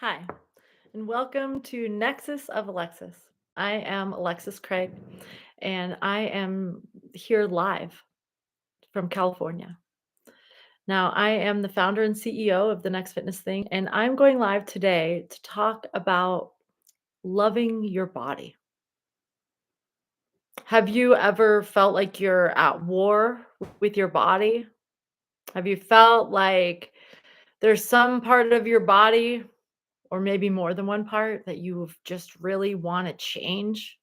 Hi, and welcome to Nexus of Alexis. I am Alexis Craig, and I am here live from California. Now, I am the founder and CEO of the Next Fitness Thing, and I'm going live today to talk about loving your body. Have you ever felt like you're at war with your body? Have you felt like there's some part of your body, or maybe more than one part, that you just really want to change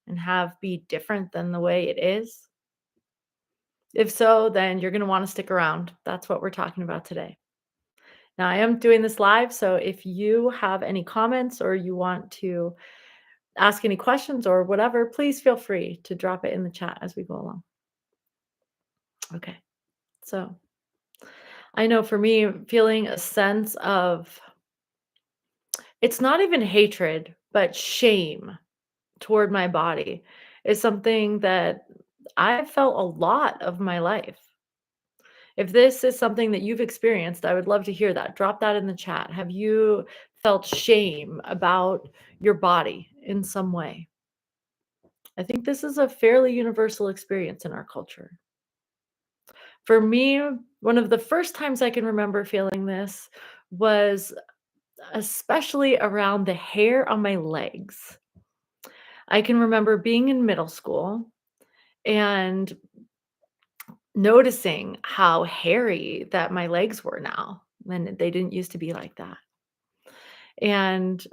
and have be different than the way it is? If so, then you're going to want to stick around. That's what we're talking about today. Now, I am doing this live, so if you have any comments or you want to ask any questions or whatever, please feel free to drop it in the chat as we go along. Okay. So, I know for me, feeling a sense of it's not even hatred, but shame toward my body is something that I've felt a lot of my life. If this is something that you've experienced, I would love to hear that. Drop that in the chat. Have you felt shame about your body in some way? I think this is a fairly universal experience in our culture. For me, one of the first times I can remember feeling this was especially around the hair on my legs. I can remember being in middle school and noticing how hairy that my legs were now, and they didn't used to be like that. And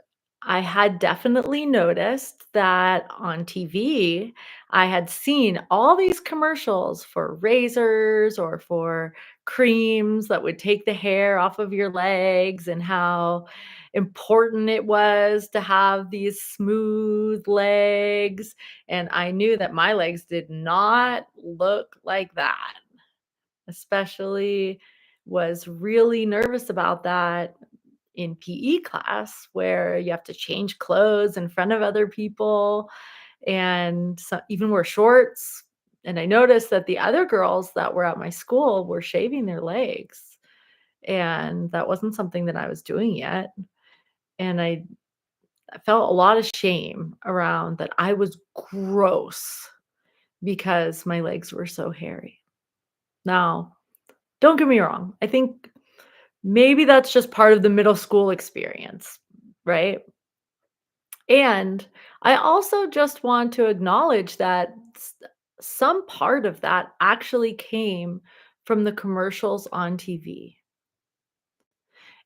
I had definitely noticed that on TV, I had seen all these commercials for razors or for creams that would take the hair off of your legs, and how important it was to have these smooth legs. And I knew that my legs did not look like that. Especially was really nervous about that in PE class, where you have to change clothes in front of other people and even wear shorts. And I noticed that the other girls that were at my school were shaving their legs. And that wasn't something that I was doing yet. And I felt a lot of shame around that I was gross because my legs were so hairy. Now, don't get me wrong. I think maybe that's just part of the middle school experience, right? And I also just want to acknowledge that some part of that actually came from the commercials on TV,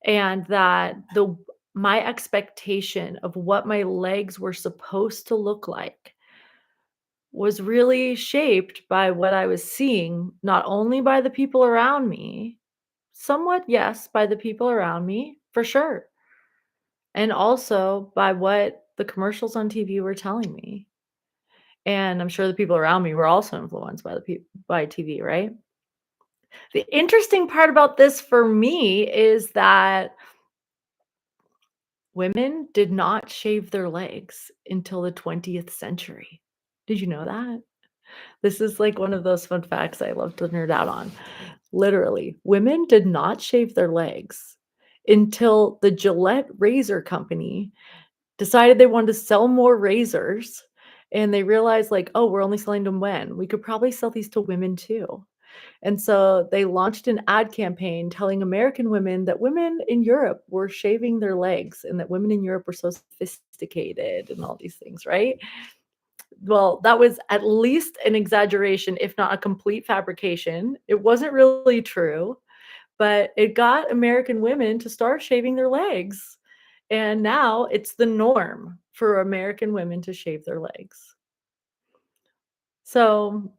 and that the my expectation of what my legs were supposed to look like was really shaped by what I was seeing, not only by the people around me, somewhat, yes, by the people around me, for sure, and also by what the commercials on TV were telling me. And I'm sure the people around me were also influenced by by TV, right? The interesting part about this for me is that women did not shave their legs until the 20th century. Did you know that? This is like one of those fun facts I love to nerd out on. Literally, women did not shave their legs until the Gillette razor company decided they wanted to sell more razors, and they realized, like, "Oh, we're only selling them when? We could probably sell these to women too." And so they launched an ad campaign telling American women that women in Europe were shaving their legs and that women in Europe were so sophisticated and all these things, right? Well, that was at least an exaggeration, if not a complete fabrication. It wasn't really true, but it got American women to start shaving their legs. And now it's the norm for American women to shave their legs. So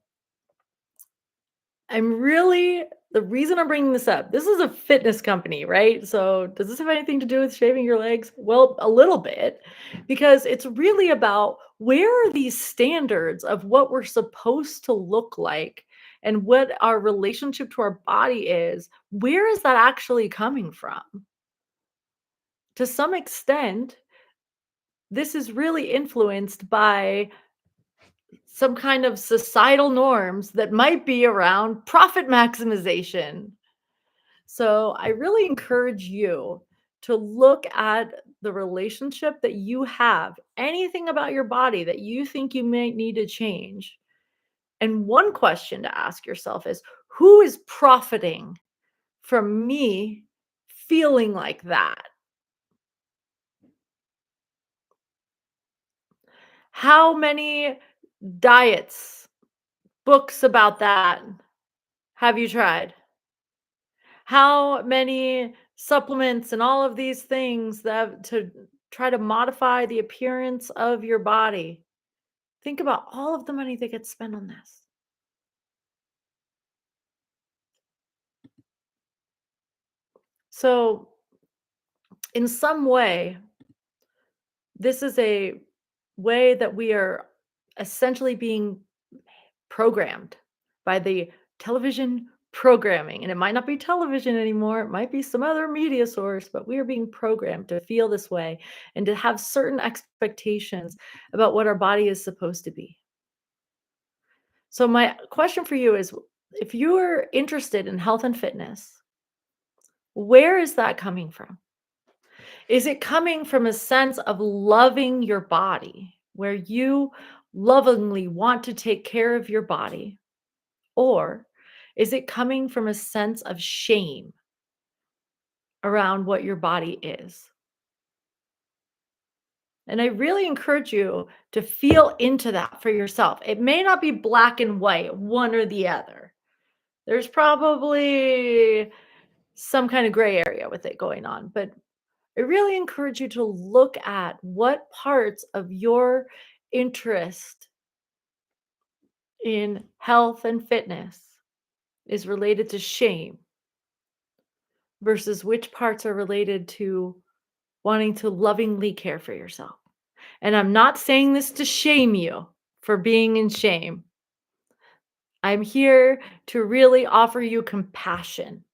the reason I'm bringing this up, this is a fitness company, right? So does this have anything to do with shaving your legs? Well, a little bit, because it's really about where are these standards of what we're supposed to look like and what our relationship to our body is. Where is that actually coming from? To some extent, this is really influenced by some kind of societal norms that might be around profit maximization. So I really encourage you to look at the relationship that you have, anything about your body that you think you may need to change. And one question to ask yourself is, who is profiting from me feeling like that? How many diets, books about that have you tried? How many supplements and all of these things that to try to modify the appearance of your body? Think about all of the money that gets spent on this. So, in some way, this is a way that we are essentially being programmed by the television programming. And it might not be television anymore, it might be some other media source, but we are being programmed to feel this way and to have certain expectations about what our body is supposed to be. So, my question for you is, if you're interested in health and fitness, where is that coming from? Is it coming from a sense of loving your body, where you lovingly want to take care of your body? Or is it coming from a sense of shame around what your body is? And I really encourage you to feel into that for yourself. It may not be black and white, one or the other. There's probably some kind of gray area with it going on, but I really encourage you to look at what parts of your interest in health and fitness is related to shame versus which parts are related to wanting to lovingly care for yourself. And I'm not saying this to shame you for being in shame. I'm here to really offer you compassion.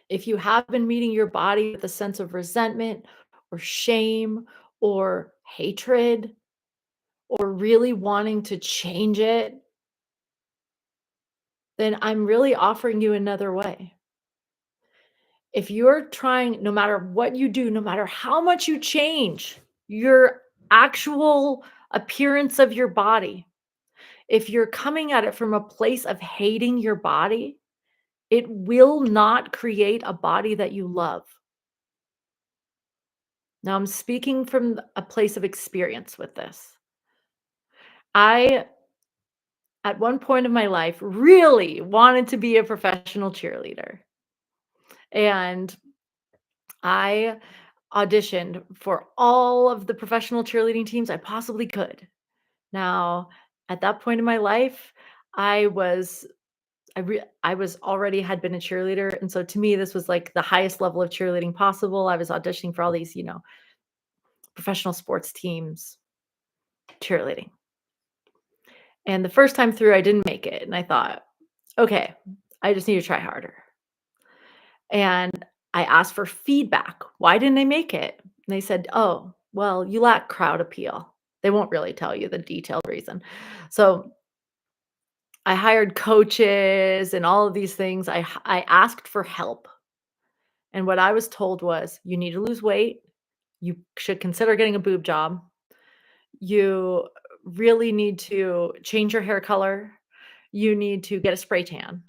If you have been meeting your body with a sense of resentment or shame or hatred or really wanting to change it, then I'm really offering you another way. If you're trying, no matter what you do, no matter how much you change your actual appearance of your body, if you're coming at it from a place of hating your body, it will not create a body that you love. Now, I'm speaking from a place of experience with this. I, at one point in my life, really wanted to be a professional cheerleader. And I auditioned for all of the professional cheerleading teams I possibly could. Now, at that point in my life, I was I was already had been a cheerleader, and so to me, this was like the highest level of cheerleading possible. I was auditioning for all these, professional sports teams, cheerleading. And the first time through, I didn't make it, and I thought, okay, I just need to try harder. And I asked for feedback. Why didn't I make it? And they said, "Oh, well, you lack crowd appeal." They won't really tell you the detailed reason. So I hired coaches and all of these things. I asked for help. And what I was told was, you need to lose weight. You should consider getting a boob job. You really need to change your hair color. You need to get a spray tan.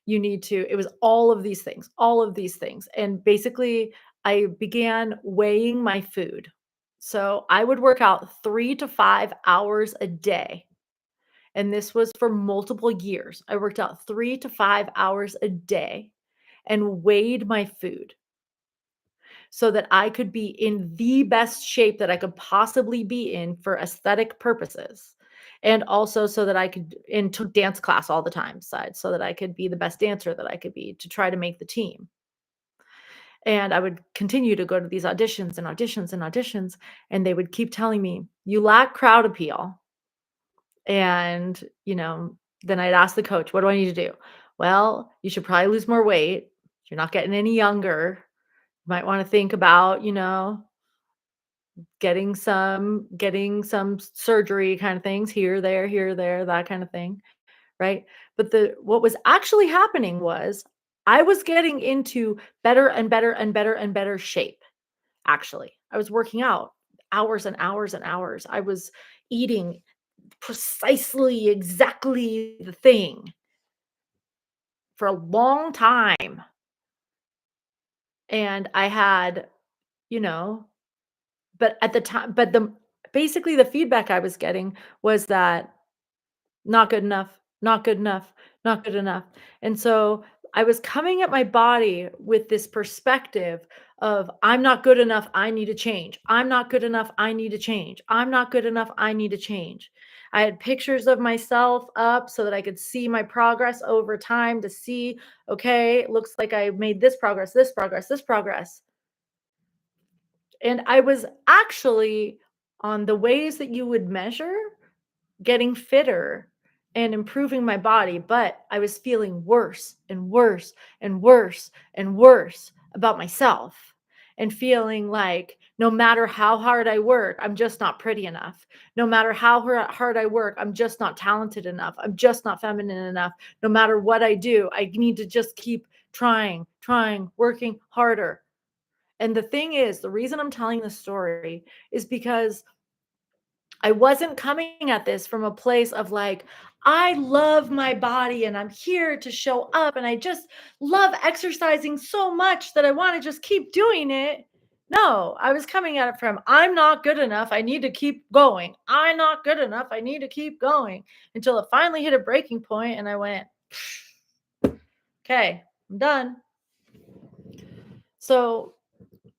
You need to, it was all of these things, all of these things. And basically, I began weighing my food. So I would work out 3 to 5 hours a day. And this was for multiple years. I worked out 3 to 5 hours a day and weighed my food so that I could be in the best shape that I could possibly be in for aesthetic purposes. And also so that I could, and took dance class all the time besides, so that I could be the best dancer that I could be to try to make the team. And I would continue to go to these auditions and auditions and auditions, and they would keep telling me, you lack crowd appeal. And, then I'd ask the coach, what do I need to do? Well, you should probably lose more weight. You're not getting any younger. You might want to think about, getting some surgery kind of things here, there, that kind of thing, right? But what was actually happening was I was getting into better and better and better and better shape, actually. I was working out hours and hours and hours. I was eating precisely, exactly the thing for a long time. And I had, you know, but at the time, but the basically the feedback I was getting was that not good enough, not good enough, not good enough. And so I was coming at my body with this perspective of I'm not good enough, I need to change. I'm not good enough, I need to change. I'm not good enough, I need to change. I had pictures of myself up so that I could see my progress over time to see, okay, it looks like I made this progress, this progress, this progress. And I was actually on the ways that you would measure getting fitter and improving my body, but I was feeling worse and worse and worse and worse about myself and feeling like no matter how hard I work, I'm just not pretty enough. No matter how hard I work, I'm just not talented enough. I'm just not feminine enough. No matter what I do, I need to just keep trying, trying, working harder. And the thing is, the reason I'm telling this story is because I wasn't coming at this from a place of like, I love my body and I'm here to show up and I just love exercising so much that I want to just keep doing it. No, I was coming at it from, I'm not good enough. I need to keep going. I'm not good enough. I need to keep going until it finally hit a breaking point and I went, okay, I'm done. So,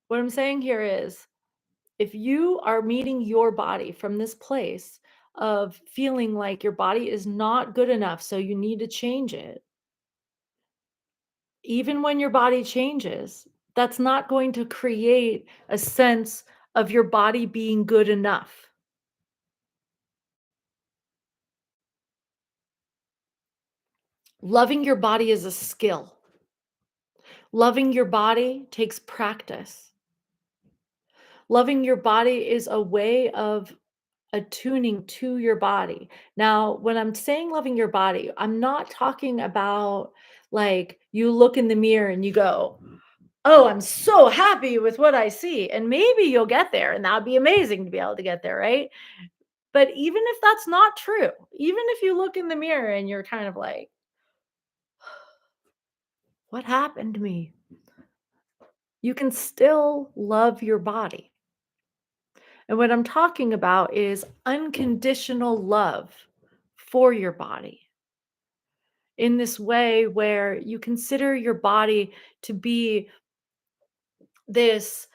what I'm saying here is if you are meeting your body from this place of feeling like your body is not good enough, so you need to change it, even when your body changes, that's not going to create a sense of your body being good enough. Loving your body is a skill. Loving your body takes practice. Loving your body is a way of attuning to your body. Now, when I'm saying loving your body, I'm not talking about like you look in the mirror and you go, oh, I'm so happy with what I see. And maybe you'll get there and that'd be amazing to be able to get there, right? But even if that's not true, even if you look in the mirror and you're kind of like, what happened to me? You can still love your body. And what I'm talking about is unconditional love for your body in this way where you consider your body to be this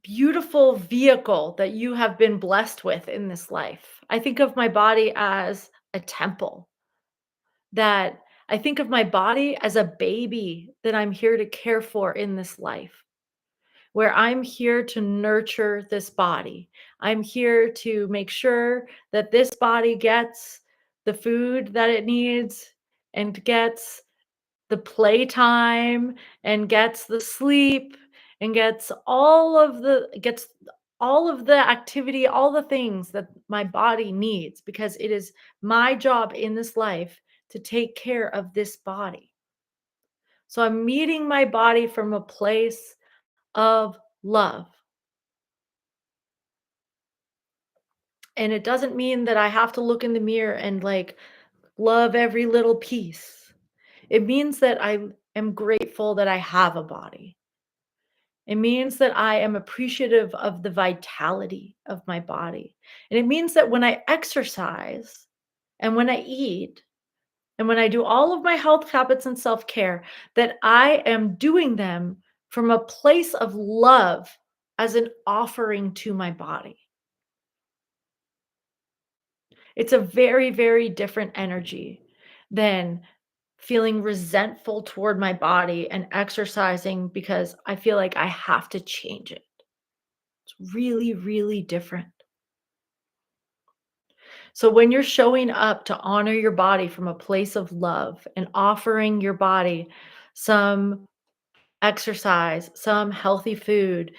beautiful vehicle that you have been blessed with in this life. I think of my body as a temple, that I think of my body as a baby that I'm here to care for in this life, where I'm here to nurture this body. I'm here to make sure that this body gets the food that it needs and gets the playtime and gets the sleep and gets all of the activity, all the things that my body needs because it is my job in this life to take care of this body. So I'm meeting my body from a place of love. And it doesn't mean that I have to look in the mirror and like love every little piece. It means that I am grateful that I have a body. It means that I am appreciative of the vitality of my body. And it means that when I exercise and when I eat and when I do all of my health habits and self care, that I am doing them from a place of love as an offering to my body. It's a very, very different energy than feeling resentful toward my body and exercising because I feel like I have to change it. It's really, really different. So when you're showing up to honor your body from a place of love and offering your body some exercise, some healthy food,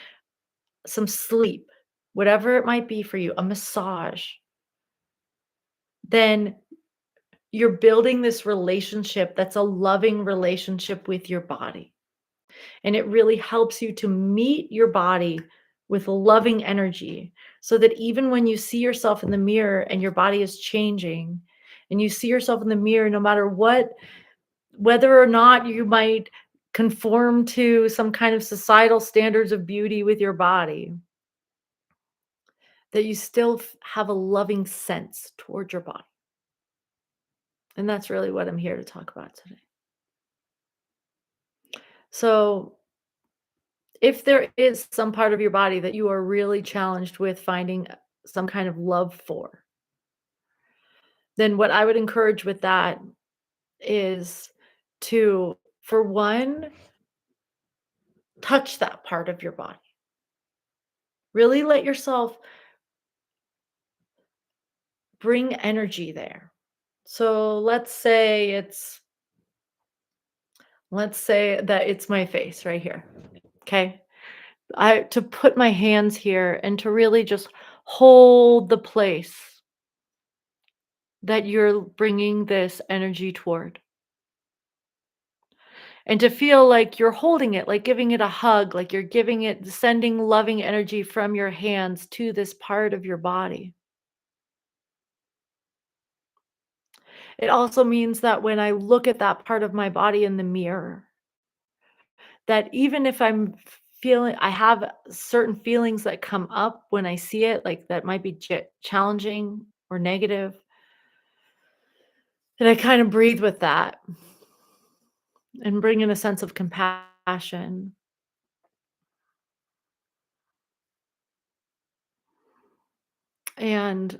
some sleep, whatever it might be for you, a massage, then you're building this relationship that's a loving relationship with your body. And it really helps you to meet your body with loving energy so that even when you see yourself in the mirror and your body is changing and you see yourself in the mirror, no matter what, whether or not you might conform to some kind of societal standards of beauty with your body, that you still have a loving sense toward your body. And that's really what I'm here to talk about today. So, if there is some part of your body that you are really challenged with finding some kind of love for, then what I would encourage with that is to, for one, touch that part of your body. Really let yourself bring energy there. So let's say that it's my face right here. Okay? I to put my hands here and to really just hold the place that you're bringing this energy toward. And to feel like you're holding it, like giving it a hug, like you're giving it, sending loving energy from your hands to this part of your body. It also means that when I look at that part of my body in the mirror, that even if feeling, I have certain feelings that come up when I see it, like that might be challenging or negative, and I kind of breathe with that and bring in a sense of compassion. And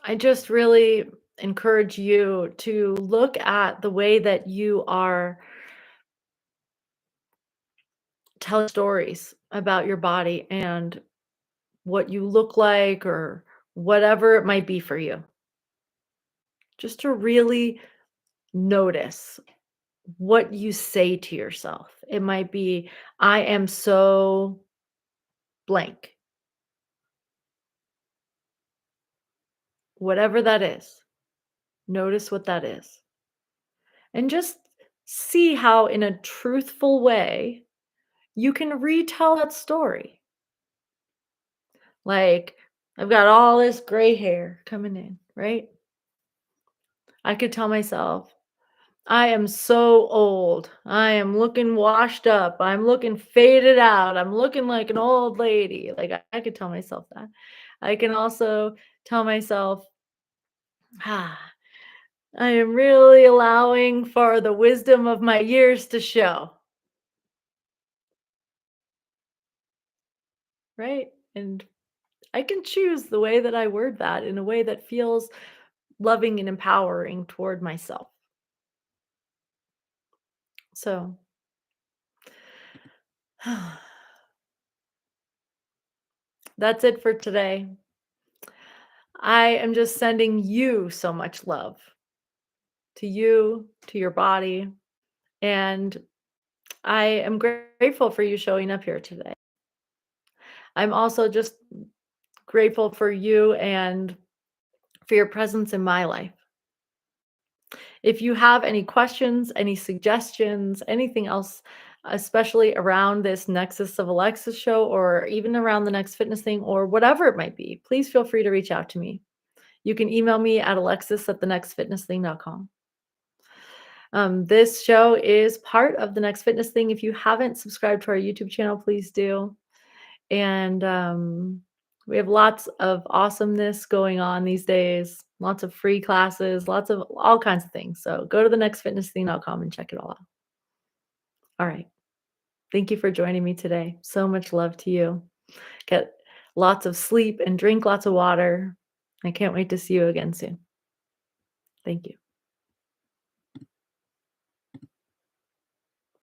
I just really encourage you to look at the way that you are telling stories about your body and what you look like or whatever it might be for you. Just to really notice what you say to yourself. It might be, I am so blank, whatever that is. Notice what that is. And just see how, in a truthful way, you can retell that story. Like, I've got all this gray hair coming in, right? I could tell myself, I am so old. I am looking washed up. I'm looking faded out. I'm looking like an old lady. Like, I could tell myself that. I can also tell myself, ah, I am really allowing for the wisdom of my years to show, right? And I can choose the way that I word that in a way that feels loving and empowering toward myself. So, that's it for today. I am just sending you so much love, to you, to your body, and I am grateful for you showing up here today. I'm also just grateful for you and for your presence in my life. If you have any questions, any suggestions, anything else, especially around this Nexus of Alexis show or even around the next fitness thing or whatever it might be, please feel free to reach out to me. You can email me at alexis@thenextfitnessthing.com. This show is part of the Next Fitness Thing. If you haven't subscribed to our YouTube channel, please do. And we have lots of awesomeness going on these days, lots of free classes, lots of all kinds of things. So go to thenextfitnessthing.com and check it all out. All right. Thank you for joining me today. So much love to you. Get lots of sleep and drink lots of water. I can't wait to see you again soon. Thank you.